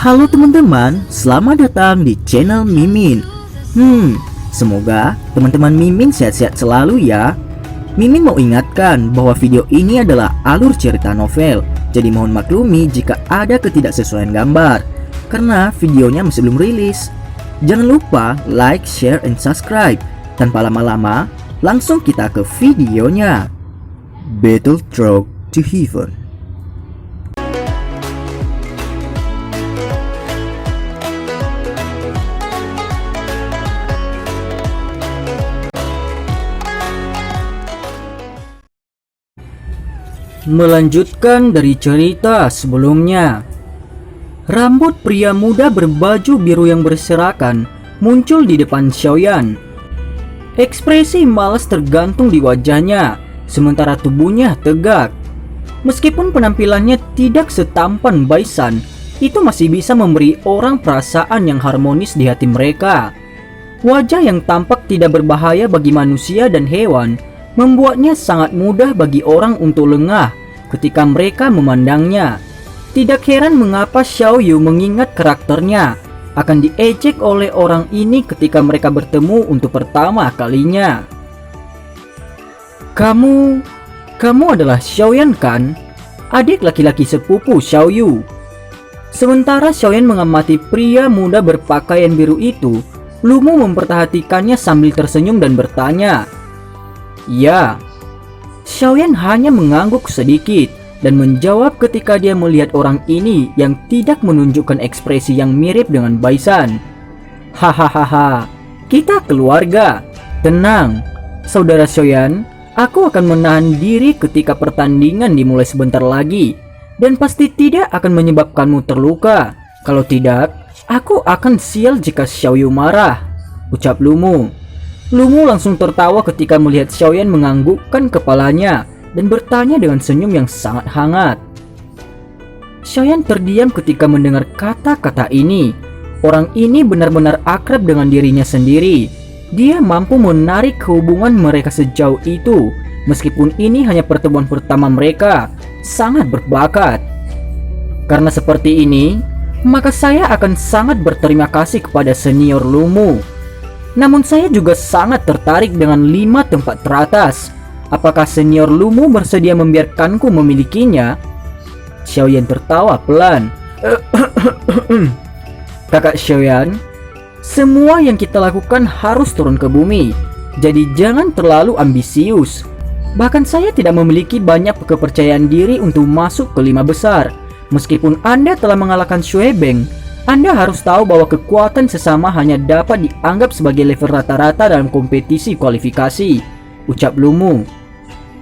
Halo teman-teman, selamat datang di channel Mimin. Semoga teman-teman Mimin sehat-sehat selalu ya. Mimin mau ingatkan bahwa video ini adalah alur cerita novel, jadi mohon maklumi jika ada ketidaksesuaian gambar, karena videonya masih belum rilis. Jangan lupa like, share, and subscribe. Tanpa lama-lama, langsung kita ke videonya. Battle Road to Heaven. Melanjutkan dari cerita sebelumnya, rambut pria muda berbaju biru yang berserakan muncul di depan Xiaoyan. Ekspresi malas tergantung di wajahnya, sementara tubuhnya tegak. Meskipun penampilannya tidak setampan Baisan, itu masih bisa memberi orang perasaan yang harmonis di hati mereka. Wajah yang tampak tidak berbahaya bagi manusia dan hewan membuatnya sangat mudah bagi orang untuk lengah ketika mereka memandangnya. Tidak heran mengapa Xiao Yu mengingat karakternya akan diejek oleh orang ini ketika mereka bertemu untuk pertama kalinya. Kamu adalah Xiaoyan kan? Adik laki-laki sepupu Xiao Yu. Sementara Xiaoyan mengamati pria muda berpakaian biru itu, Lumu memperhatikannya sambil tersenyum dan bertanya, "Ya." Xiaoyan hanya mengangguk sedikit dan menjawab ketika dia melihat orang ini yang tidak menunjukkan ekspresi yang mirip dengan Baisan. "Hahaha, kita keluarga. Tenang, saudara Xiaoyan, aku akan menahan diri ketika pertandingan dimulai sebentar lagi dan pasti tidak akan menyebabkanmu terluka. Kalau tidak, aku akan sial jika Xiao Yu marah," ucap Lumu. Lumu langsung tertawa ketika melihat Xiaoyan menganggukkan kepalanya dan bertanya dengan senyum yang sangat hangat. Xiaoyan terdiam ketika mendengar kata-kata ini. Orang ini benar-benar akrab dengan dirinya sendiri. Dia mampu menarik hubungan mereka sejauh itu, meskipun ini hanya pertemuan pertama mereka. Sangat berbakat. Karena seperti ini, maka saya akan sangat berterima kasih kepada senior Lumu. Namun saya juga sangat tertarik dengan 5 tempat teratas. Apakah senior Lumu bersedia membiarkanku memilikinya? Xiaoyan tertawa pelan. Kakak Xiaoyan, semua yang kita lakukan harus turun ke bumi. Jadi jangan terlalu ambisius. Bahkan saya tidak memiliki banyak kepercayaan diri untuk masuk ke 5 besar. Meskipun Anda telah mengalahkan Xue Beng, Anda harus tahu bahwa kekuatan sesama hanya dapat dianggap sebagai level rata-rata dalam kompetisi kualifikasi, ucap Lumu.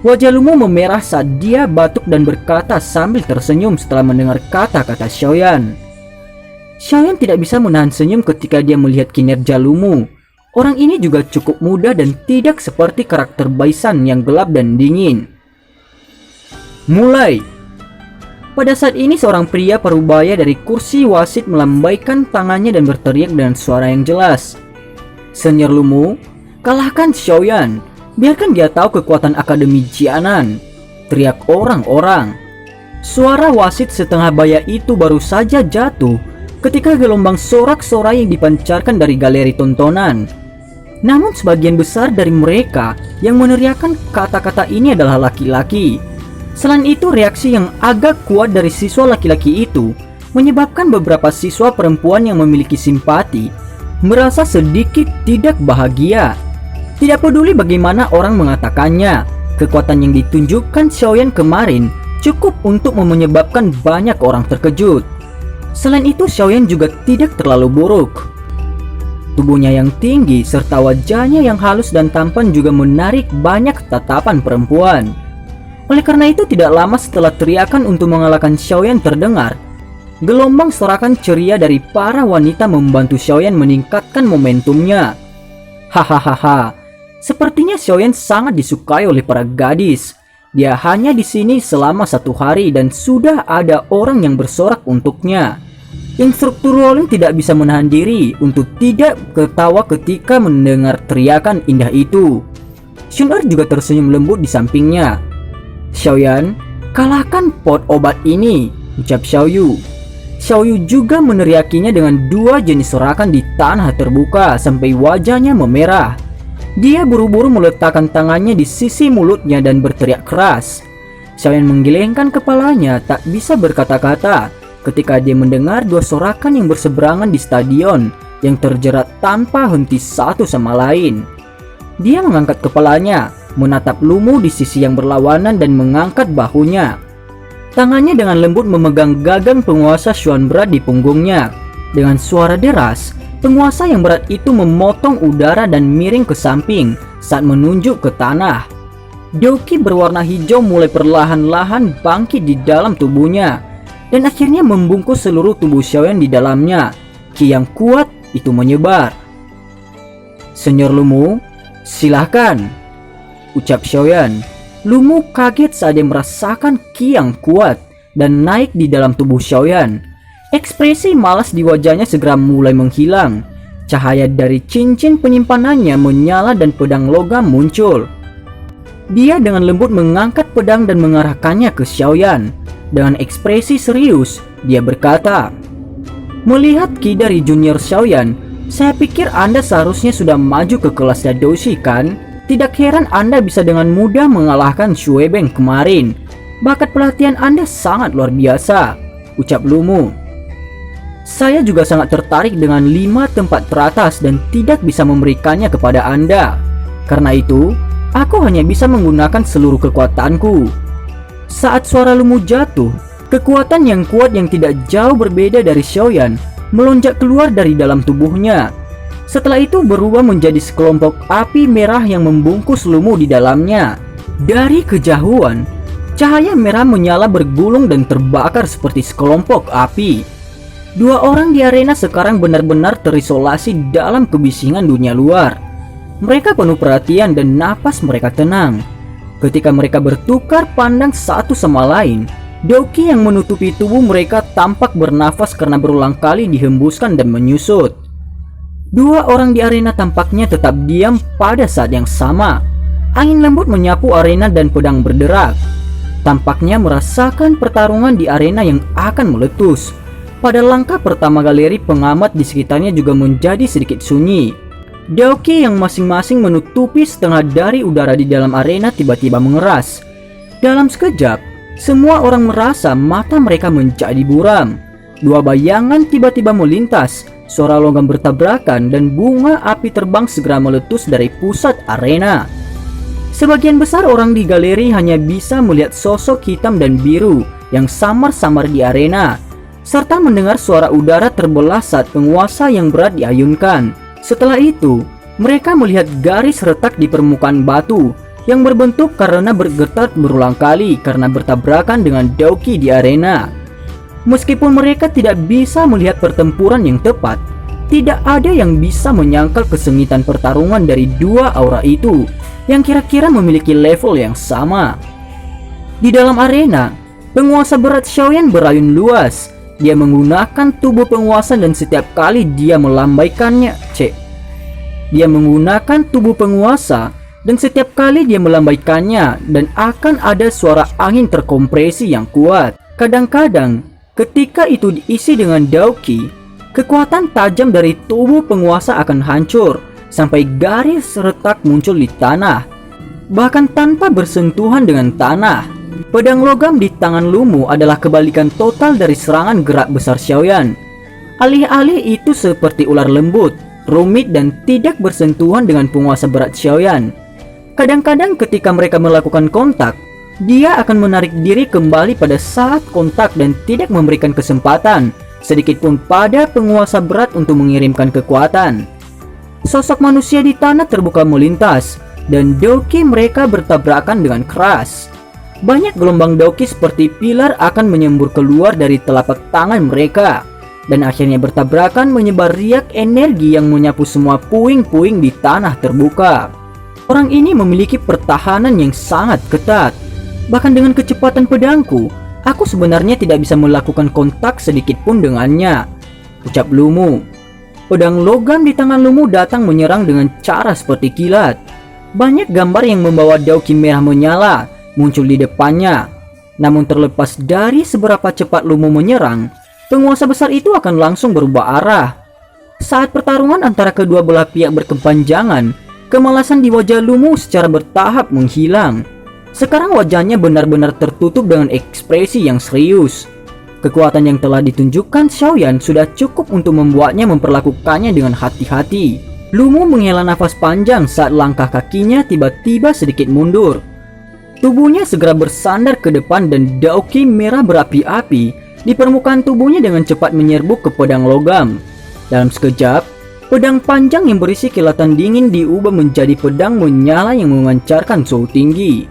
Wajah Lumu memerah saat dia batuk dan berkata sambil tersenyum setelah mendengar kata-kata Xiaoyan. Xiaoyan tidak bisa menahan senyum ketika dia melihat kinerja Lumu. Orang ini juga cukup muda dan tidak seperti karakter Baisan yang gelap dan dingin. Mulai! Pada saat ini seorang pria parubaya dari kursi wasit melambaikan tangannya dan berteriak dengan suara yang jelas. "Senior Lumu, kalahkan Xiaoyan. Biarkan dia tahu kekuatan Akademi Jianan," teriak orang-orang. Suara wasit setengah baya itu baru saja jatuh ketika gelombang sorak-sorai yang dipancarkan dari galeri tontonan. Namun sebagian besar dari mereka yang meneriakkan kata-kata ini adalah laki-laki. Selain itu, reaksi yang agak kuat dari siswa laki-laki itu menyebabkan beberapa siswa perempuan yang memiliki simpati merasa sedikit tidak bahagia. Tidak peduli bagaimana orang mengatakannya, kekuatan yang ditunjukkan Xiaoyan kemarin cukup untuk menyebabkan banyak orang terkejut. Selain itu, Xiaoyan juga tidak terlalu buruk. Tubuhnya yang tinggi serta wajahnya yang halus dan tampan juga menarik banyak tatapan perempuan. Oleh karena itu, tidak lama setelah teriakan untuk mengalahkan Xiaoyan terdengar, gelombang sorakan ceria dari para wanita membantu Xiaoyan meningkatkan momentumnya. Hahaha, sepertinya Xiaoyan sangat disukai oleh para gadis. Dia hanya di sini selama 1 hari dan sudah ada orang yang bersorak untuknya. Instruktur Rolling tidak bisa menahan diri untuk tidak ketawa ketika mendengar teriakan indah itu. Xunar juga tersenyum lembut di sampingnya. "Xiaoyan, kalahkan pot obat ini," ucap Xiao Yu. Xiaoyu juga meneriakinya dengan dua jenis sorakan di tanah terbuka sampai wajahnya memerah. Dia buru-buru meletakkan tangannya di sisi mulutnya dan berteriak keras. Xiaoyan menggelengkan kepalanya tak bisa berkata-kata ketika dia mendengar dua sorakan yang berseberangan di stadion yang terjerat tanpa henti satu sama lain. Dia mengangkat kepalanya, menatap Lumu di sisi yang berlawanan dan mengangkat bahunya. Tangannya dengan lembut memegang gagang penguasa Xuan berat di punggungnya. Dengan suara deras, penguasa yang berat itu memotong udara dan miring ke samping saat menunjuk ke tanah. Doki berwarna hijau mulai perlahan-lahan bangkit di dalam tubuhnya dan akhirnya membungkus seluruh tubuh Xiaoyan di dalamnya. Ki yang kuat itu menyebar. "Senyor Lumu, silahkan," ucap Xiaoyan. Lumu kaget saat dia merasakan ki yang kuat dan naik di dalam tubuh Xiaoyan. Ekspresi malas di wajahnya segera mulai menghilang. Cahaya dari cincin penyimpanannya menyala dan pedang logam muncul. Dia dengan lembut mengangkat pedang dan mengarahkannya ke Xiaoyan. Dengan ekspresi serius, dia berkata, "Melihat ki dari junior Xiaoyan, saya pikir Anda seharusnya sudah maju ke kelas Dadoshi kan? Tidak heran Anda bisa dengan mudah mengalahkan Shuebeng kemarin. Bakat pelatihan Anda sangat luar biasa," ucap Lumu. "Saya juga sangat tertarik dengan 5 tempat teratas dan tidak bisa memberikannya kepada Anda. Karena itu, aku hanya bisa menggunakan seluruh kekuatanku." Saat suara Lumu jatuh, kekuatan yang kuat yang tidak jauh berbeda dari Xiaoyan melonjak keluar dari dalam tubuhnya. Setelah itu berubah menjadi sekelompok api merah yang membungkus Lumu di dalamnya. Dari kejauhan, cahaya merah menyala bergulung dan terbakar seperti sekelompok api. Dua orang di arena sekarang benar-benar terisolasi dalam kebisingan dunia luar. Mereka penuh perhatian dan napas mereka tenang. Ketika mereka bertukar pandang satu sama lain, doki yang menutupi tubuh mereka tampak bernafas karena berulang kali dihembuskan dan menyusut. Dua orang di arena tampaknya tetap diam pada saat yang sama. Angin lembut menyapu arena dan pedang berderak. Tampaknya merasakan pertarungan di arena yang akan meletus. Pada langkah pertama galeri pengamat di sekitarnya juga menjadi sedikit sunyi. Doki yang masing-masing menutupi setengah dari udara di dalam arena tiba-tiba mengeras. Dalam sekejap, semua orang merasa mata mereka menjadi buram. Dua bayangan tiba-tiba melintas. Suara logam bertabrakan dan bunga api terbang segera meletus dari pusat arena. Sebagian besar orang di galeri hanya bisa melihat sosok hitam dan biru yang samar-samar di arena, serta mendengar suara udara terbelah saat penguasa yang berat diayunkan. Setelah itu, mereka melihat garis retak di permukaan batu yang berbentuk karena bergetar berulang kali karena bertabrakan dengan doki di arena. Meskipun mereka tidak bisa melihat pertempuran yang tepat, tidak ada yang bisa menyangkal kesengitan pertarungan dari dua aura itu yang kira-kira memiliki level yang sama. Di dalam arena, penguasa berat Xiaoyan berayun luas. Dia menggunakan tubuh penguasa dan setiap kali dia melambaikannya, dia menggunakan tubuh penguasa dan setiap kali dia melambaikannya dan akan ada suara angin terkompresi yang kuat. Kadang-kadang ketika itu diisi dengan doki, kekuatan tajam dari tubuh penguasa akan hancur sampai garis retak muncul di tanah, bahkan tanpa bersentuhan dengan tanah. Pedang logam di tangan Lumu adalah kebalikan total dari serangan gerak besar Xiaoyan. Alih-alih itu seperti ular lembut, rumit dan tidak bersentuhan dengan penguasa berat Xiaoyan. Kadang-kadang ketika mereka melakukan kontak, dia akan menarik diri kembali pada saat kontak dan tidak memberikan kesempatan sedikitpun pada penguasa berat untuk mengirimkan kekuatan. Sosok manusia di tanah terbuka melintas dan doki mereka bertabrakan dengan keras. Banyak gelombang doki seperti pilar akan menyembur keluar dari telapak tangan mereka dan akhirnya bertabrakan menyebar riak energi yang menyapu semua puing-puing di tanah terbuka. Orang ini memiliki pertahanan yang sangat ketat. Bahkan dengan kecepatan pedangku, aku sebenarnya tidak bisa melakukan kontak sedikit pun dengannya, ucap Lumu. Pedang logam di tangan Lumu datang menyerang dengan cara seperti kilat. Banyak gambar yang membawa doki merah menyala muncul di depannya. Namun terlepas dari seberapa cepat Lumu menyerang, penguasa besar itu akan langsung berubah arah. Saat pertarungan antara kedua belah pihak berkepanjangan, kemalasan di wajah Lumu secara bertahap menghilang. Sekarang wajahnya benar-benar tertutup dengan ekspresi yang serius. Kekuatan yang telah ditunjukkan Xiaoyan sudah cukup untuk membuatnya memperlakukannya dengan hati-hati. Lumu menghela nafas panjang saat langkah kakinya tiba-tiba sedikit mundur. Tubuhnya segera bersandar ke depan dan daoki merah berapi-api di permukaan tubuhnya dengan cepat menyerbu ke pedang logam. Dalam sekejap, pedang panjang yang berisi kilatan dingin diubah menjadi pedang menyala yang memancarkan suhu tinggi.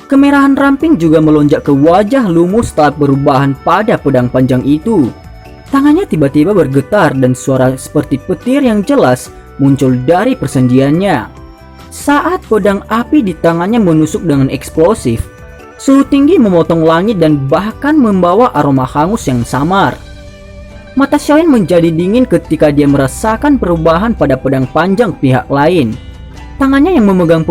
Kemerahan ramping juga melonjak ke wajah Lumu setelah perubahan pada pedang panjang itu. Tangannya tiba-tiba bergetar dan suara seperti petir yang jelas muncul dari persendiannya. Saat pedang api di tangannya menusuk dengan eksplosif, suhu tinggi memotong langit dan bahkan membawa aroma hangus yang samar. Mata Xiaoyan menjadi dingin ketika dia merasakan perubahan pada pedang panjang pihak lain. Tangannya yang memegang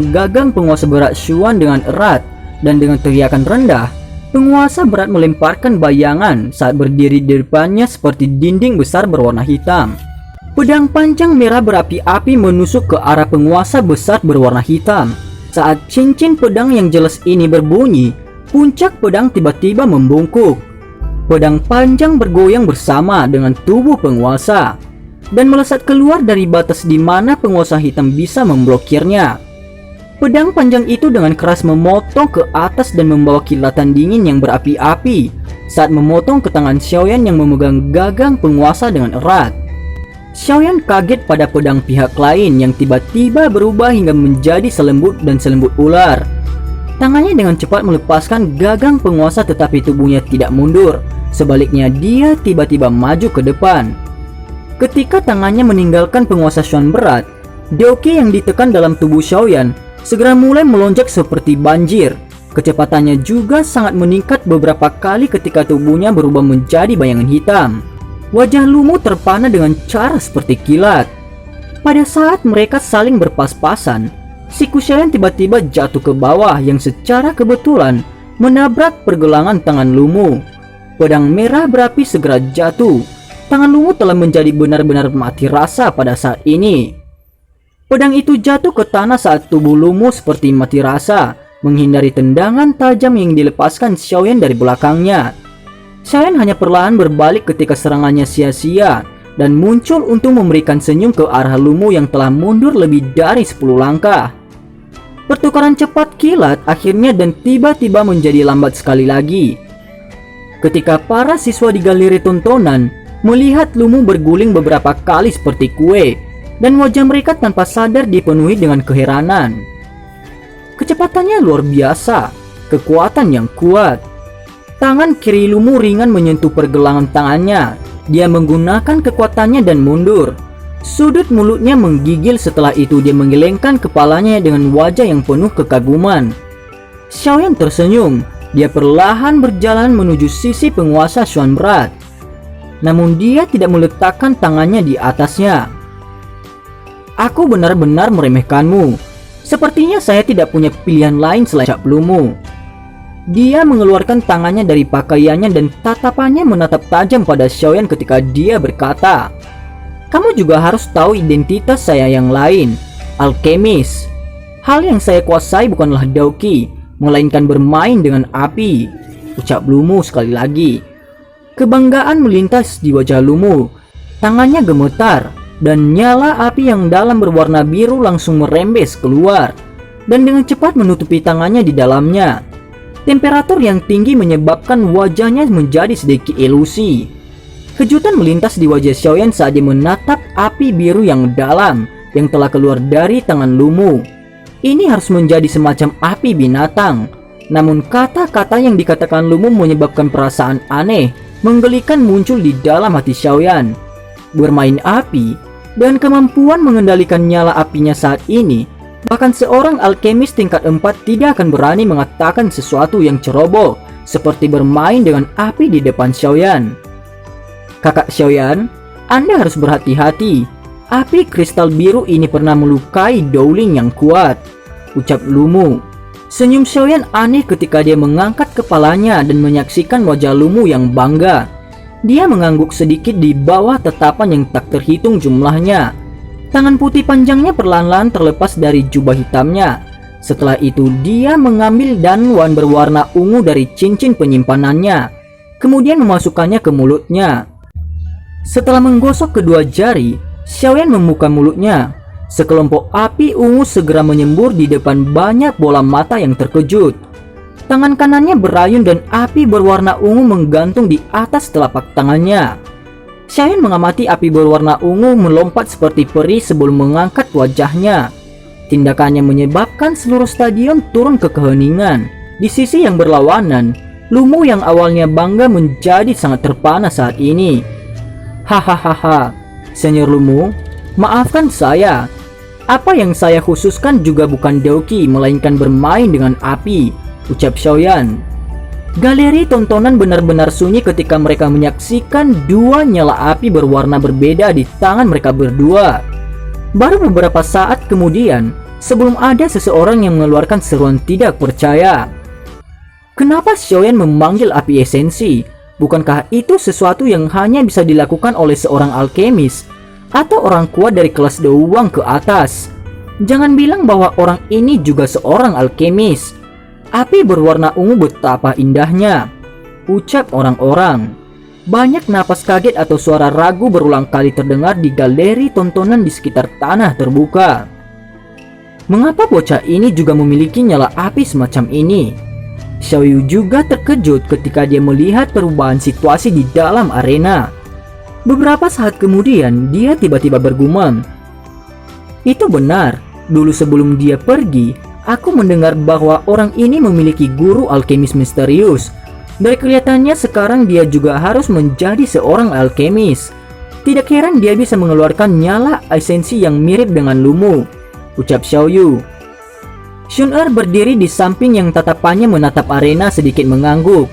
gagang penguasa berat Xuan dengan erat, dan dengan teriakan rendah, penguasa berat melemparkan bayangan saat berdiri di depannya seperti dinding besar berwarna hitam. Pedang panjang merah berapi-api menusuk ke arah penguasa besar berwarna hitam. Saat cincin pedang yang jelas ini berbunyi, puncak pedang tiba-tiba membungkuk. Pedang panjang bergoyang bersama dengan tubuh penguasa dan melesat keluar dari batas di mana penguasa hitam bisa memblokirnya. Pedang panjang itu dengan keras memotong ke atas dan membawa kilatan dingin yang berapi-api saat memotong ke tangan Xiaoyan yang memegang gagang penguasa dengan erat. Xiaoyan kaget pada pedang pihak lain yang tiba-tiba berubah hingga menjadi selembut dan selembut ular. Tangannya dengan cepat melepaskan gagang penguasa tetapi tubuhnya tidak mundur. Sebaliknya dia tiba-tiba maju ke depan. Ketika tangannya meninggalkan penguasa Xuan berat, daoki yang ditekan dalam tubuh Xiaoyan segera mulai melonjak seperti banjir. Kecepatannya juga sangat meningkat beberapa kali ketika tubuhnya berubah menjadi bayangan hitam. Wajah Lumu terpana dengan cara seperti kilat. Pada saat mereka saling berpas-pasan, siku Xiaoyan tiba-tiba jatuh ke bawah yang secara kebetulan menabrak pergelangan tangan Lumu. Pedang merah berapi segera jatuh. Tangan Lumu telah menjadi benar-benar mati rasa pada saat ini. Pedang itu jatuh ke tanah saat tubuh Lumu seperti mati rasa, menghindari tendangan tajam yang dilepaskan Xiaoyan dari belakangnya. Xiaoyan hanya perlahan berbalik ketika serangannya sia-sia dan muncul untuk memberikan senyum ke arah Lumu yang telah mundur lebih dari 10 langkah. Pertukaran cepat kilat akhirnya dan tiba-tiba menjadi lambat sekali lagi. Ketika para siswa di galeri tontonan melihat Lumu berguling beberapa kali seperti kue, dan wajah mereka tanpa sadar dipenuhi dengan keheranan. Kecepatannya luar biasa, kekuatan yang kuat. Tangan kiri Lumu ringan menyentuh pergelangan tangannya. Dia menggunakan kekuatannya dan mundur. Sudut mulutnya menggigil, setelah itu dia menggelengkan kepalanya dengan wajah yang penuh kekaguman. Xiaoyan tersenyum. Dia perlahan berjalan menuju sisi penguasa Xuan berat. Namun dia tidak meletakkan tangannya di atasnya. Aku benar-benar meremehkanmu. Sepertinya saya tidak punya pilihan lain selain cap Lumu. Dia mengeluarkan tangannya dari pakaiannya dan tatapannya menatap tajam pada Xiaoyan ketika dia berkata, "Kamu juga harus tahu identitas saya yang lain, alkemis. Hal yang saya kuasai bukanlah daoki, melainkan bermain dengan api," ucap Lumu sekali lagi. Kebanggaan melintas di wajah Lumu. Tangannya gemetar dan nyala api yang dalam berwarna biru langsung merembes keluar dan dengan cepat menutupi tangannya di dalamnya. Temperatur yang tinggi menyebabkan wajahnya menjadi sedikit ilusi. Kejutan melintas di wajah Xiaoyan saat dia menatap api biru yang dalam yang telah keluar dari tangan Lumu. Ini harus menjadi semacam api binatang. Namun kata-kata yang dikatakan Lumu menyebabkan perasaan aneh menggelikan muncul di dalam hati Xiaoyan. Bermain api dan kemampuan mengendalikan nyala apinya saat ini, bahkan seorang alkemis tingkat 4 tidak akan berani mengatakan sesuatu yang ceroboh seperti bermain dengan api di depan Xiaoyan. "Kakak Xiaoyan, Anda harus berhati-hati. Api kristal biru ini pernah melukai Dowling yang kuat," ucap Lumu. Senyum Xiaoyan aneh ketika dia mengangkat kepalanya dan menyaksikan wajah Lumu yang bangga. Dia mengangguk sedikit di bawah tatapan yang tak terhitung jumlahnya. Tangan putih panjangnya perlahan-lahan terlepas dari jubah hitamnya. Setelah itu dia mengambil danwan berwarna ungu dari cincin penyimpanannya, kemudian memasukkannya ke mulutnya. Setelah menggosok kedua jari, Xiaoyan membuka mulutnya. Sekelompok api ungu segera menyembur di depan banyak bola mata yang terkejut. Tangan kanannya berayun dan api berwarna ungu menggantung di atas telapak tangannya. Xiaoyan mengamati api berwarna ungu melompat seperti peri sebelum mengangkat wajahnya. Tindakannya menyebabkan seluruh stadion turun ke keheningan. Di sisi yang berlawanan, Lumu yang awalnya bangga menjadi sangat terpana saat ini. Hahaha, Senior Lumu, maafkan saya. Apa yang saya khususkan juga bukan Deuki, melainkan bermain dengan api, ucap Xiaoyan. Galeri tontonan benar-benar sunyi ketika mereka menyaksikan dua nyala api berwarna berbeda di tangan mereka berdua. Baru beberapa saat kemudian, sebelum ada seseorang yang mengeluarkan seruan tidak percaya. Kenapa Xiaoyan memanggil api esensi? Bukankah itu sesuatu yang hanya bisa dilakukan oleh seorang alkemis atau orang kuat dari kelas Douwang ke atas? Jangan bilang bahwa orang ini juga seorang alkemis. Api berwarna ungu betapa indahnya, ucap orang-orang. Banyak napas kaget atau suara ragu berulang kali terdengar di galeri tontonan di sekitar tanah terbuka. Mengapa bocah ini juga memiliki nyala api semacam ini? Xiaoyu juga terkejut ketika dia melihat perubahan situasi di dalam arena. Beberapa saat kemudian dia tiba-tiba bergumam, "Itu benar, dulu sebelum dia pergi, aku mendengar bahwa orang ini memiliki guru alkemis misterius. Dari kelihatannya sekarang dia juga harus menjadi seorang alkemis. Tidak heran dia bisa mengeluarkan nyala esensi yang mirip dengan Lumu," ucap Xiaoyu. Xun berdiri di samping yang tatapannya menatap arena sedikit mengangguk.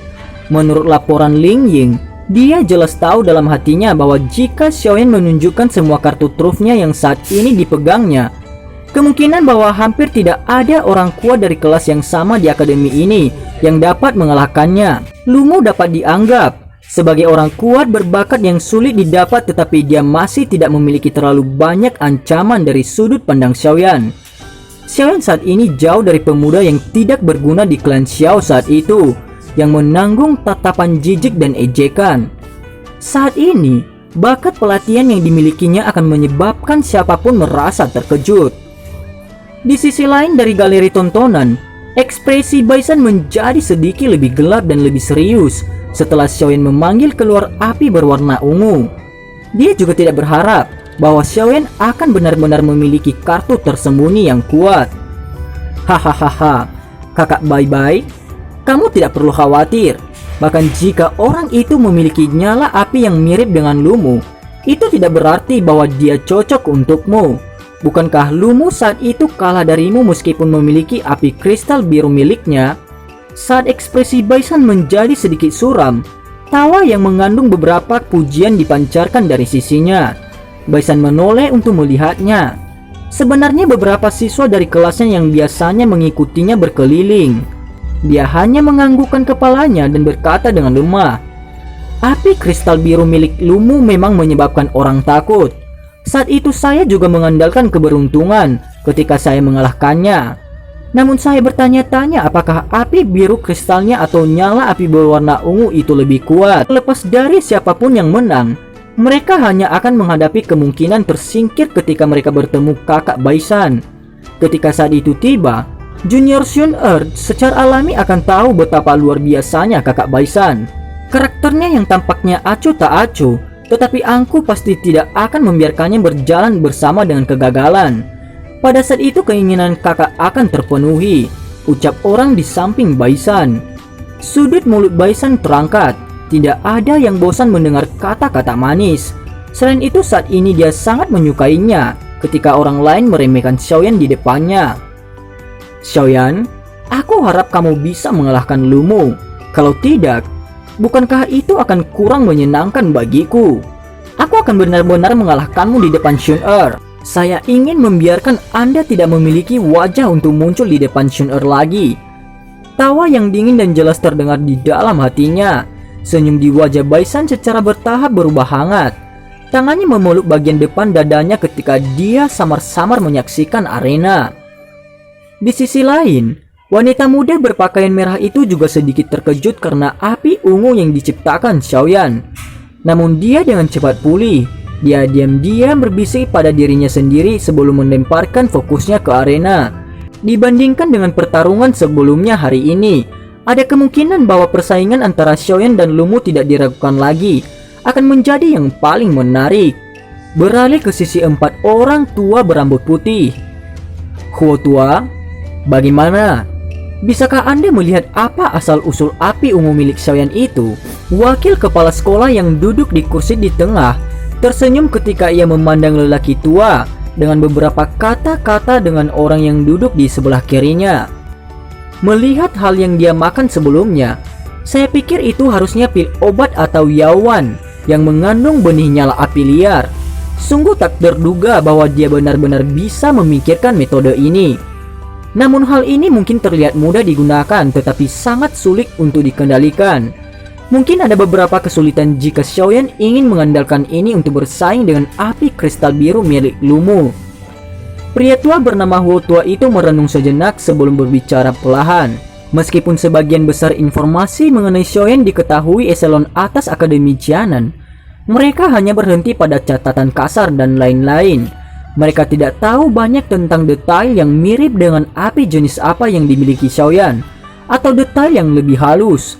Menurut laporan Ling Ying, dia jelas tahu dalam hatinya bahwa jika Xiaoyan menunjukkan semua kartu trufnya yang saat ini dipegangnya, kemungkinan bahwa hampir tidak ada orang kuat dari kelas yang sama di akademi ini yang dapat mengalahkannya. Lumu dapat dianggap sebagai orang kuat berbakat yang sulit didapat, tetapi dia masih tidak memiliki terlalu banyak ancaman dari sudut pandang Xiaoyan. Xiaoyan saat ini jauh dari pemuda yang tidak berguna di klan Xiao saat itu, yang menanggung tatapan jijik dan ejekan. Saat ini, bakat pelatihan yang dimilikinya akan menyebabkan siapapun merasa terkejut. Di sisi lain dari galeri tontonan, ekspresi Baisan menjadi sedikit lebih gelap dan lebih serius setelah Xiaoyan memanggil keluar api berwarna ungu. Dia juga tidak berharap bahwa Xiaoyan akan benar-benar memiliki kartu tersembunyi yang kuat. Hahaha, kakak Bai, kamu tidak perlu khawatir. Bahkan jika orang itu memiliki nyala api yang mirip dengan Lumu, itu tidak berarti bahwa dia cocok untukmu. Bukankah Lumu saat itu kalah darimu meskipun memiliki api kristal biru miliknya? Saat ekspresi Baisan menjadi sedikit suram, tawa yang mengandung beberapa pujian dipancarkan dari sisinya. Baisan menoleh untuk melihatnya. Sebenarnya beberapa siswa dari kelasnya yang biasanya mengikutinya berkeliling. Dia hanya menganggukkan kepalanya dan berkata dengan lemah, "Api kristal biru milik Lumu memang menyebabkan orang takut. Saat itu saya juga mengandalkan keberuntungan ketika saya mengalahkannya. Namun saya bertanya-tanya apakah api biru kristalnya atau nyala api berwarna ungu itu lebih kuat. Lepas dari siapapun yang menang, mereka hanya akan menghadapi kemungkinan tersingkir ketika mereka bertemu kakak Baisan. Ketika saat itu tiba, Junior Xun secara alami akan tahu betapa luar biasanya kakak Baisan. Karakternya yang tampaknya acuh tak acuh, tetapi angku pasti tidak akan membiarkannya berjalan bersama dengan kegagalan. Pada saat itu keinginan kakak akan terpenuhi, ucap orang di samping Baisan. Sudut mulut Baisan terangkat. Tidak ada yang bosan mendengar kata-kata manis. Selain itu saat ini dia sangat menyukainya ketika orang lain meremehkan Xiaoyan di depannya. "Xiaoyan, aku harap kamu bisa mengalahkan Lumu. Kalau tidak, bukankah itu akan kurang menyenangkan bagiku? Aku akan benar-benar mengalahkanmu di depan Xun. Saya ingin membiarkan Anda tidak memiliki wajah untuk muncul di depan Xun lagi. Tawa yang dingin dan jelas terdengar di dalam hatinya. Senyum di wajah Baisan secara bertahap berubah hangat. Tangannya memeluk bagian depan dadanya ketika dia samar-samar menyaksikan arena. Di sisi lain, wanita muda berpakaian merah itu juga sedikit terkejut karena api ungu yang diciptakan Xiaoyan. Namun dia dengan cepat pulih. Dia diam-diam berbisik pada dirinya sendiri sebelum melemparkan fokusnya ke arena. Dibandingkan dengan pertarungan sebelumnya hari ini, ada kemungkinan bahwa persaingan antara Xiaoyan dan Lumu tidak diragukan lagi, akan menjadi yang paling menarik. Beralih ke sisi 4 orang tua berambut putih. Huo tua, bagaimana? Bisakah Anda melihat apa asal-usul api ungu milik Xiaoyan itu? Wakil kepala sekolah yang duduk di kursi di tengah tersenyum ketika ia memandang lelaki tua dengan beberapa kata-kata dengan orang yang duduk di sebelah kirinya. Melihat hal yang dia makan sebelumnya, saya pikir itu harusnya pil obat atau yawan yang mengandung benih nyala api liar. Sungguh tak terduga bahwa dia benar-benar bisa memikirkan metode ini. Namun hal ini mungkin terlihat mudah digunakan tetapi sangat sulit untuk dikendalikan. Mungkin ada beberapa kesulitan jika Xiaoyan ingin mengandalkan ini untuk bersaing dengan api kristal biru milik Lumu. Pria tua bernama Huo tua itu merenung sejenak sebelum berbicara perlahan. Meskipun sebagian besar informasi mengenai Xiaoyan diketahui eselon atas Akademi Jianan, mereka hanya berhenti pada catatan kasar dan lain-lain. Mereka tidak tahu banyak tentang detail yang mirip dengan api jenis apa yang dimiliki Xiaoyan, atau detail yang lebih halus.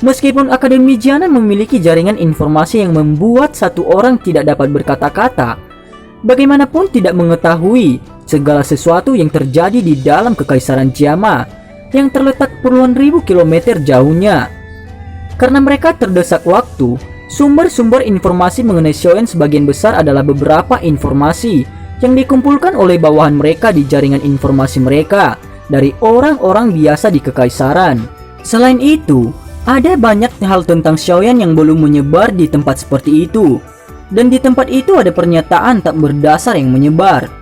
Meskipun Akademi Jianan memiliki jaringan informasi yang membuat satu orang tidak dapat berkata-kata, bagaimanapun tidak mengetahui segala sesuatu yang terjadi di dalam Kekaisaran Jiama yang terletak puluhan ribu kilometer jauhnya. Karena mereka terdesak waktu, sumber-sumber informasi mengenai Xiaoyan sebagian besar adalah beberapa informasi yang dikumpulkan oleh bawahan mereka di jaringan informasi mereka dari orang-orang biasa di Kekaisaran. Selain itu, ada banyak hal tentang Xiaoyan yang belum menyebar di tempat seperti itu, dan di tempat itu ada pernyataan tak berdasar yang menyebar.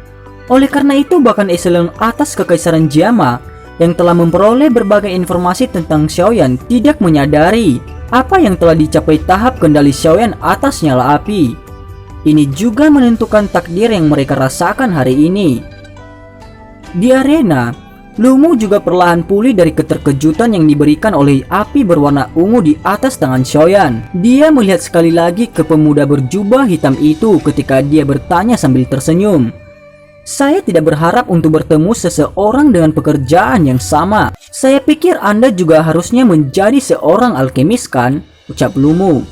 Oleh karena itu, bahkan eselon atas Kekaisaran Jiama yang telah memperoleh berbagai informasi tentang Xiaoyan tidak menyadari apa yang telah dicapai tahap kendali Xiaoyan atas nyala api. Ini juga menentukan takdir yang mereka rasakan hari ini. Di arena, Lumu juga perlahan pulih dari keterkejutan yang diberikan oleh api berwarna ungu di atas tangan Xiaoyan. Dia melihat sekali lagi ke pemuda berjubah hitam itu ketika dia bertanya sambil tersenyum. Saya tidak berharap untuk bertemu seseorang dengan pekerjaan yang sama. Saya pikir Anda juga harusnya menjadi seorang alkemis kan? Ucap Lumu.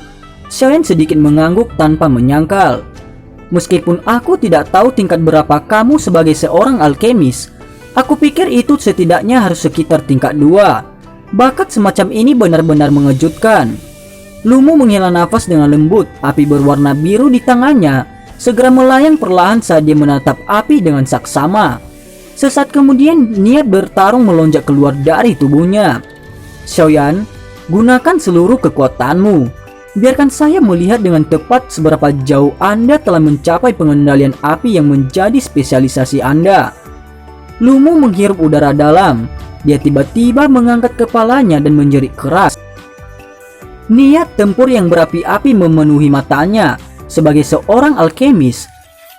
Xiaoyan sedikit mengangguk tanpa menyangkal. Meskipun aku tidak tahu tingkat berapa kamu sebagai seorang alkemis, aku pikir itu setidaknya harus sekitar tingkat 2. Bakat semacam ini benar-benar mengejutkan. Lumu menghela nafas dengan lembut. Api berwarna biru di tangannya segera melayang perlahan saat dia menatap api dengan saksama. Sesaat kemudian niat bertarung melonjak keluar dari tubuhnya. Xiaoyan, gunakan seluruh kekuatanmu. Biarkan saya melihat dengan tepat seberapa jauh Anda telah mencapai pengendalian api yang menjadi spesialisasi Anda. Lumu menghirup udara dalam. Dia tiba-tiba mengangkat kepalanya dan menjerit keras. Niat tempur yang berapi-api memenuhi matanya. Sebagai seorang alkemis,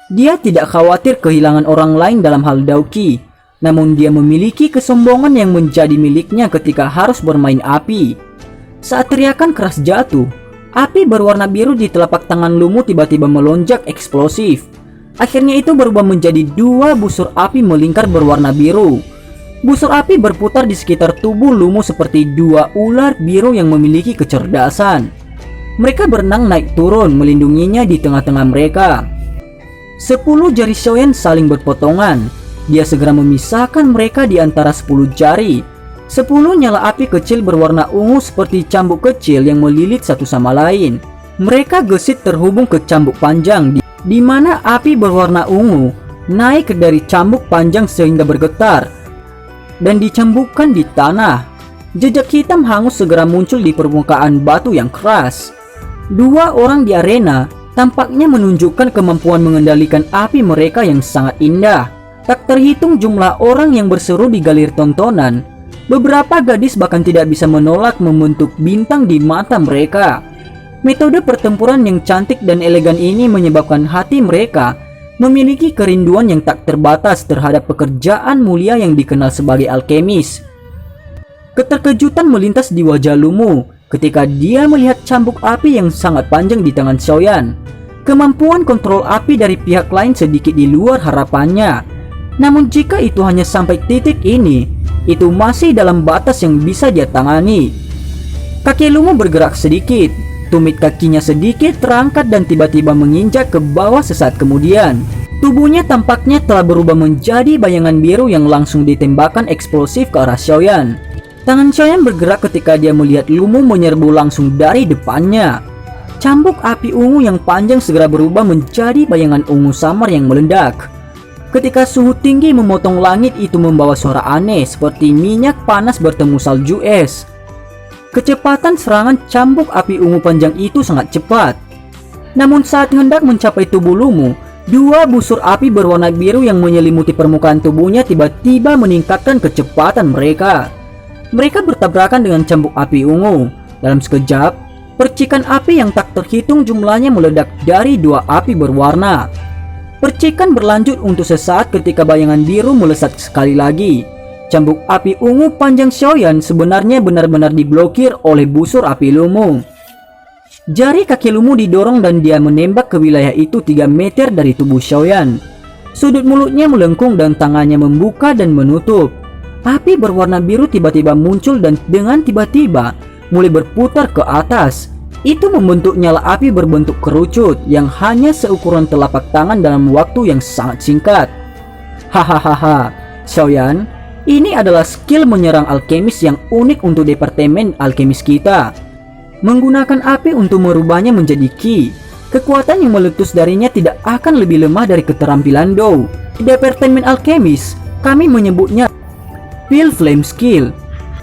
dia tidak khawatir kehilangan orang lain dalam hal Daoqi. Namun dia memiliki kesombongan yang menjadi miliknya ketika harus bermain api. Saat teriakan keras jatuh, api berwarna biru di telapak tangan Lumu tiba-tiba melonjak eksplosif. Akhirnya itu berubah menjadi 2 busur api melingkar berwarna biru. Busur api berputar di sekitar tubuh Lumu seperti 2 ular biru yang memiliki kecerdasan. Mereka berenang naik turun melindunginya di tengah-tengah mereka. 10 jari Xiaoyan saling berpotongan. Dia segera memisahkan mereka di antara 10 jari. 10 nyala api kecil berwarna ungu seperti cambuk kecil yang melilit satu sama lain. Mereka gesit terhubung ke cambuk panjang di mana api berwarna ungu naik dari cambuk panjang sehingga bergetar dan dicambukkan di tanah. Jejak hitam hangus segera muncul di permukaan batu yang keras. 2 orang di arena tampaknya menunjukkan kemampuan mengendalikan api mereka yang sangat indah. Tak terhitung jumlah orang yang berseru di galeri tontonan. Beberapa gadis bahkan tidak bisa menolak membentuk bintang di mata mereka. Metode pertempuran yang cantik dan elegan ini menyebabkan hati mereka memiliki kerinduan yang tak terbatas terhadap pekerjaan mulia yang dikenal sebagai alkemis. Keterkejutan melintas di wajah Lumu ketika dia melihat cambuk api yang sangat panjang di tangan Xiaoyan. Kemampuan kontrol api dari pihak lain sedikit di luar harapannya. Namun jika itu hanya sampai titik ini, itu masih dalam batas yang bisa dia tangani. Kaki Lumu bergerak sedikit, tumit kakinya sedikit terangkat dan tiba-tiba menginjak ke bawah sesaat kemudian. Tubuhnya tampaknya telah berubah menjadi bayangan biru yang langsung ditembakkan eksplosif ke arah Xiaoyan. Tangan Xiaoyan bergerak ketika dia melihat Lumu menyerbu langsung dari depannya. Cambuk api ungu yang panjang segera berubah menjadi bayangan ungu samar yang meledak. Ketika suhu tinggi memotong langit, itu membawa suara aneh seperti minyak panas bertemu salju es. Kecepatan serangan cambuk api ungu panjang itu sangat cepat. Namun saat hendak mencapai tubuh Lumu, dua busur api berwarna biru yang menyelimuti permukaan tubuhnya tiba-tiba meningkatkan kecepatan mereka. Mereka bertabrakan dengan cambuk api ungu. Dalam sekejap, percikan api yang tak terhitung jumlahnya meledak dari dua api berwarna. Percikan berlanjut untuk sesaat ketika bayangan biru melesat sekali lagi. Cambuk api ungu panjang Xiaoyan sebenarnya benar-benar diblokir oleh busur api Lumu. Jari kaki Lumu didorong dan dia menembak ke wilayah itu 3 meter dari tubuh Xiaoyan. Sudut mulutnya melengkung dan tangannya membuka dan menutup. Api berwarna biru tiba-tiba muncul dan dengan tiba-tiba mulai berputar ke atas. Itu membentuk nyala api berbentuk kerucut yang hanya seukuran telapak tangan dalam waktu yang sangat singkat. Hahaha, Xiaoyan, ini adalah skill menyerang alkemis yang unik untuk departemen alkemis kita. Menggunakan api untuk merubahnya menjadi ki. Kekuatan yang meletus darinya tidak akan lebih lemah dari keterampilan Dou. Di departemen alkemis, kami menyebutnya Pale Flame Skill,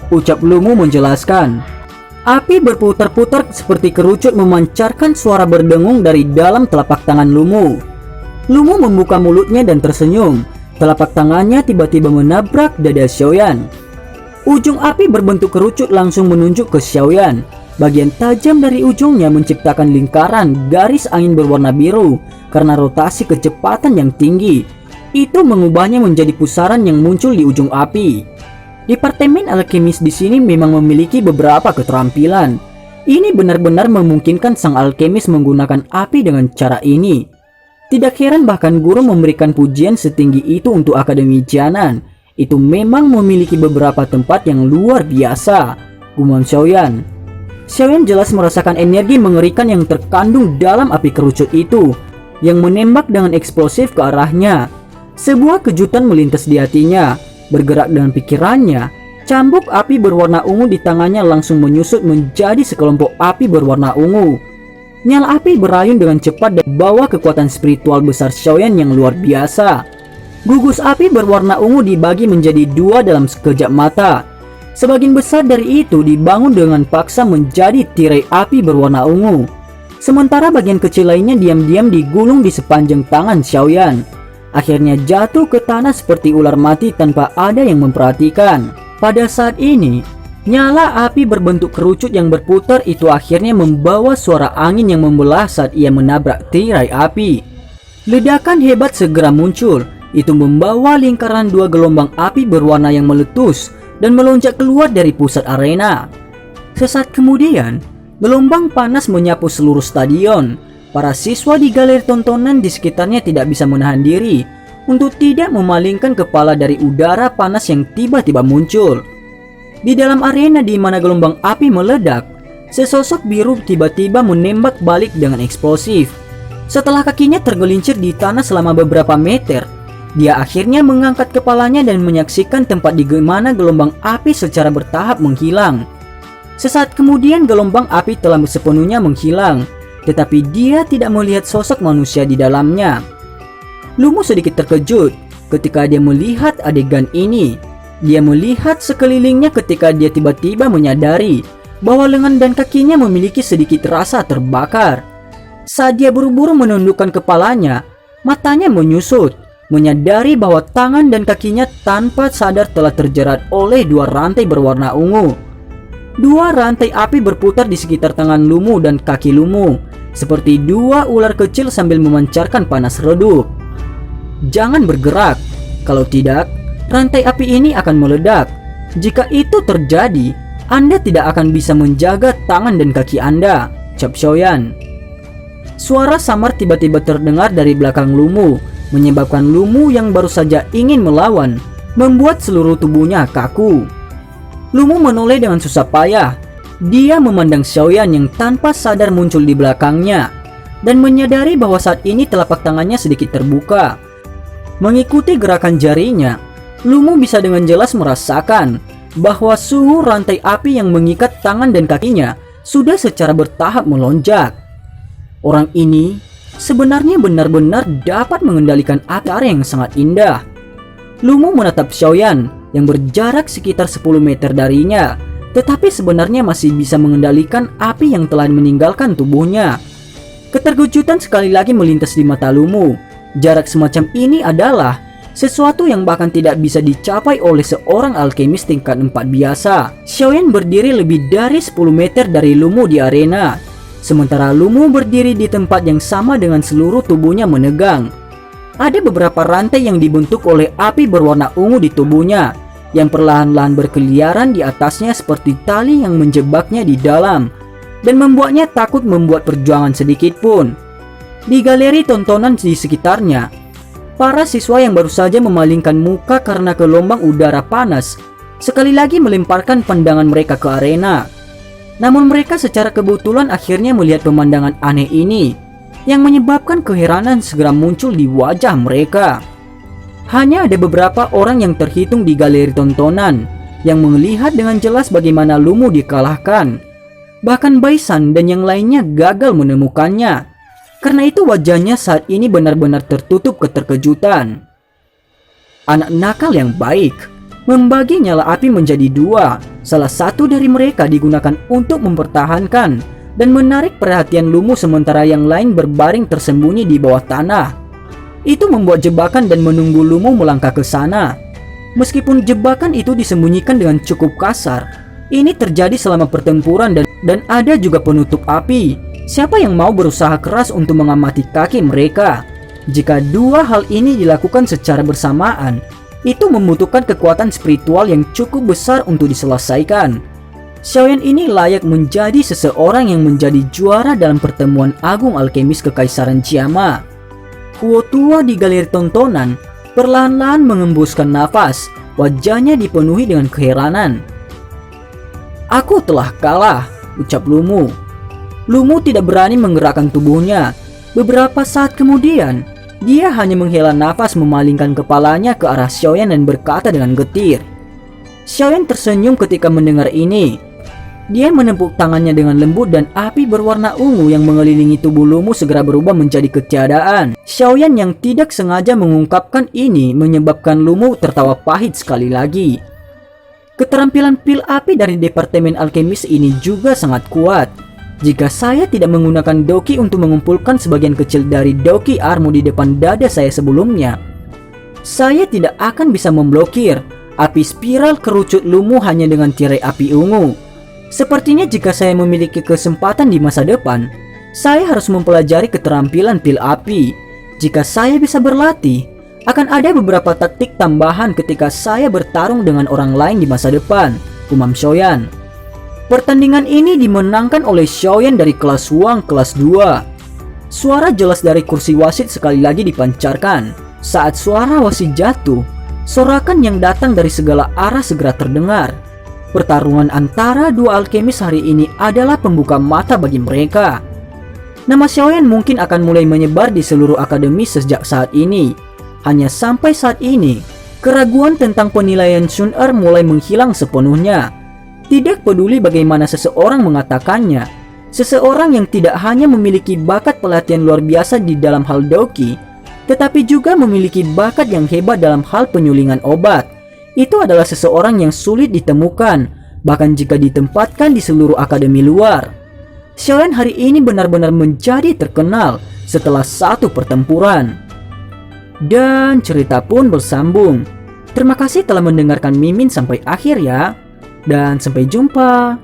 ucap Lumu menjelaskan. Api berputar-putar seperti kerucut memancarkan suara berdengung dari dalam telapak tangan Lumu. Lumu membuka mulutnya dan tersenyum. Telapak tangannya tiba-tiba menabrak dada Xiaoyan. Ujung api berbentuk kerucut langsung menunjuk ke Xiaoyan. Bagian tajam dari ujungnya menciptakan lingkaran garis angin berwarna biru karena rotasi kecepatan yang tinggi. Itu mengubahnya menjadi pusaran yang muncul di ujung api. Departemen alkemis di sini memang memiliki beberapa keterampilan. Ini benar-benar memungkinkan sang alkemis menggunakan api dengan cara ini. Tidak heran bahkan guru memberikan pujian setinggi itu untuk Akademi Jianan. Itu memang memiliki beberapa tempat yang luar biasa, gumam Xiaoyan. Xiaoyan jelas merasakan energi mengerikan yang terkandung dalam api kerucut itu, yang menembak dengan eksplosif ke arahnya. Sebuah kejutan melintas di hatinya. Bergerak dengan pikirannya, cambuk api berwarna ungu di tangannya langsung menyusut menjadi sekelompok api berwarna ungu. Nyala api berayun dengan cepat dan bawa kekuatan spiritual besar Xiaoyan yang luar biasa. Gugus api berwarna ungu dibagi menjadi 2 dalam sekejap mata. Sebagian besar dari itu dibangun dengan paksa menjadi tirai api berwarna ungu. Sementara bagian kecil lainnya diam-diam digulung di sepanjang tangan Xiaoyan. Akhirnya jatuh ke tanah seperti ular mati tanpa ada yang memperhatikan. Pada saat ini, nyala api berbentuk kerucut yang berputar itu akhirnya membawa suara angin yang membelah saat ia menabrak tirai api. Ledakan hebat segera muncul. Itu membawa lingkaran 2 gelombang api berwarna yang meletus dan melonjak keluar dari pusat arena. Sesaat kemudian, gelombang panas menyapu seluruh stadion. Para siswa di galeri tontonan di sekitarnya tidak bisa menahan diri untuk tidak memalingkan kepala dari udara panas yang tiba-tiba muncul. Di dalam arena di mana gelombang api meledak, sesosok biru tiba-tiba menembak balik dengan eksplosif. Setelah kakinya tergelincir di tanah selama beberapa meter, dia akhirnya mengangkat kepalanya dan menyaksikan tempat di mana gelombang api secara bertahap menghilang. Sesaat kemudian gelombang api telah sepenuhnya menghilang. Tetapi dia tidak melihat sosok manusia di dalamnya. Lumu sedikit terkejut ketika dia melihat adegan ini. Dia melihat sekelilingnya ketika dia tiba-tiba menyadari bahwa lengan dan kakinya memiliki sedikit rasa terbakar. Saat dia buru-buru menundukkan kepalanya, matanya menyusut. menyadari bahwa tangan dan kakinya tanpa sadar telah terjerat oleh dua rantai berwarna ungu. Dua rantai api berputar di sekitar tangan Lumu dan kaki Lumu, seperti dua ular kecil sambil memancarkan panas redup. Jangan bergerak, kalau tidak, rantai api ini akan meledak. Jika itu terjadi, Anda tidak akan bisa menjaga tangan dan kaki Anda, ucap Xiaoyan. Suara samar tiba-tiba terdengar dari belakang Lumu, menyebabkan Lumu yang baru saja ingin melawan, membuat seluruh tubuhnya kaku. Lumu menoleh dengan susah payah. Dia memandang Xiaoyan yang tanpa sadar muncul di belakangnya, dan menyadari bahwa saat ini telapak tangannya sedikit terbuka. Mengikuti gerakan jarinya, Lumu bisa dengan jelas merasakan bahwa suhu rantai api yang mengikat tangan dan kakinya sudah secara bertahap melonjak. Orang ini sebenarnya benar-benar dapat mengendalikan api yang sangat indah. Lumu menatap Xiaoyan yang berjarak sekitar 10 meter darinya, tetapi sebenarnya masih bisa mengendalikan api yang telah meninggalkan tubuhnya. Keterkejutan sekali lagi melintas di mata Lumu. Jarak semacam ini adalah sesuatu yang bahkan tidak bisa dicapai oleh seorang alkemis tingkat 4 biasa. Xiaoyan berdiri lebih dari 10 meter dari Lumu di arena, sementara Lumu berdiri di tempat yang sama dengan seluruh tubuhnya menegang. Ada beberapa rantai yang dibentuk oleh api berwarna ungu di tubuhnya, yang perlahan-lahan berkeliaran di atasnya seperti tali yang menjebaknya di dalam, dan membuatnya takut membuat perjuangan sedikit pun. Di galeri tontonan di sekitarnya, para siswa yang baru saja memalingkan muka karena gelombang udara panas, sekali lagi melemparkan pandangan mereka ke arena. Namun mereka secara kebetulan akhirnya melihat pemandangan aneh ini, yang menyebabkan keheranan segera muncul di wajah mereka. Hanya ada beberapa orang yang terhitung di galeri tontonan yang melihat dengan jelas bagaimana Lumu dikalahkan. Bahkan Baisan dan yang lainnya gagal menemukannya. Karena itu wajahnya saat ini benar-benar tertutup keterkejutan. Anak nakal yang baik membagi nyala api menjadi dua. Salah satu dari mereka digunakan untuk mempertahankan dan menarik perhatian Lumu, sementara yang lain berbaring tersembunyi di bawah tanah. Itu membuat jebakan dan menunggu Lumu melangkah ke sana. Meskipun jebakan itu disembunyikan dengan cukup kasar, ini terjadi selama pertempuran dan ada juga penutup api. Siapa yang mau berusaha keras untuk mengamati kaki mereka? Jika dua hal ini dilakukan secara bersamaan, itu membutuhkan kekuatan spiritual yang cukup besar untuk diselesaikan. Xiaoyan ini layak menjadi seseorang yang menjadi juara dalam pertemuan agung alkemis Kekaisaran Jiama. Huo tua di galeri tontonan perlahan-lahan mengembuskan nafas, wajahnya dipenuhi dengan keheranan. Aku telah kalah, ucap Lumu. Lumu tidak berani menggerakkan tubuhnya. Beberapa saat kemudian, dia hanya menghela nafas, memalingkan kepalanya ke arah Xiaoyan dan berkata dengan getir. Xiaoyan tersenyum ketika mendengar ini. Dia menepuk tangannya dengan lembut dan api berwarna ungu yang mengelilingi tubuh Lumu segera berubah menjadi ketiadaan. Xiaoyan yang tidak sengaja mengungkapkan ini menyebabkan Lumu tertawa pahit sekali lagi. Keterampilan pil api dari Departemen Alkemis ini juga sangat kuat. Jika saya tidak menggunakan doki untuk mengumpulkan sebagian kecil dari doki armu di depan dada saya sebelumnya, saya tidak akan bisa memblokir api spiral kerucut Lumu hanya dengan tirai api ungu. Sepertinya jika saya memiliki kesempatan di masa depan, saya harus mempelajari keterampilan pil api. Jika saya bisa berlatih, akan ada beberapa taktik tambahan ketika saya bertarung dengan orang lain di masa depan, umam Xiaoyan. Pertandingan ini dimenangkan oleh Xiaoyan dari kelas Wang kelas 2. Suara jelas dari kursi wasit sekali lagi dipancarkan. Saat suara wasit jatuh, sorakan yang datang dari segala arah segera terdengar. Pertarungan antara dua alkemis hari ini adalah pembuka mata bagi mereka. Nama Xiaoyan mungkin akan mulai menyebar di seluruh akademi sejak saat ini. Hanya sampai saat ini, keraguan tentang penilaian Sun Er mulai menghilang sepenuhnya. Tidak peduli bagaimana seseorang mengatakannya, seseorang yang tidak hanya memiliki bakat pelatihan luar biasa di dalam hal doki, tetapi juga memiliki bakat yang hebat dalam hal penyulingan obat. Itu adalah seseorang yang sulit ditemukan, bahkan jika ditempatkan di seluruh akademi luar. Xiaoyan hari ini benar-benar menjadi terkenal setelah satu pertempuran. Dan cerita pun bersambung. Terima kasih telah mendengarkan Mimin sampai akhir ya. Dan sampai jumpa.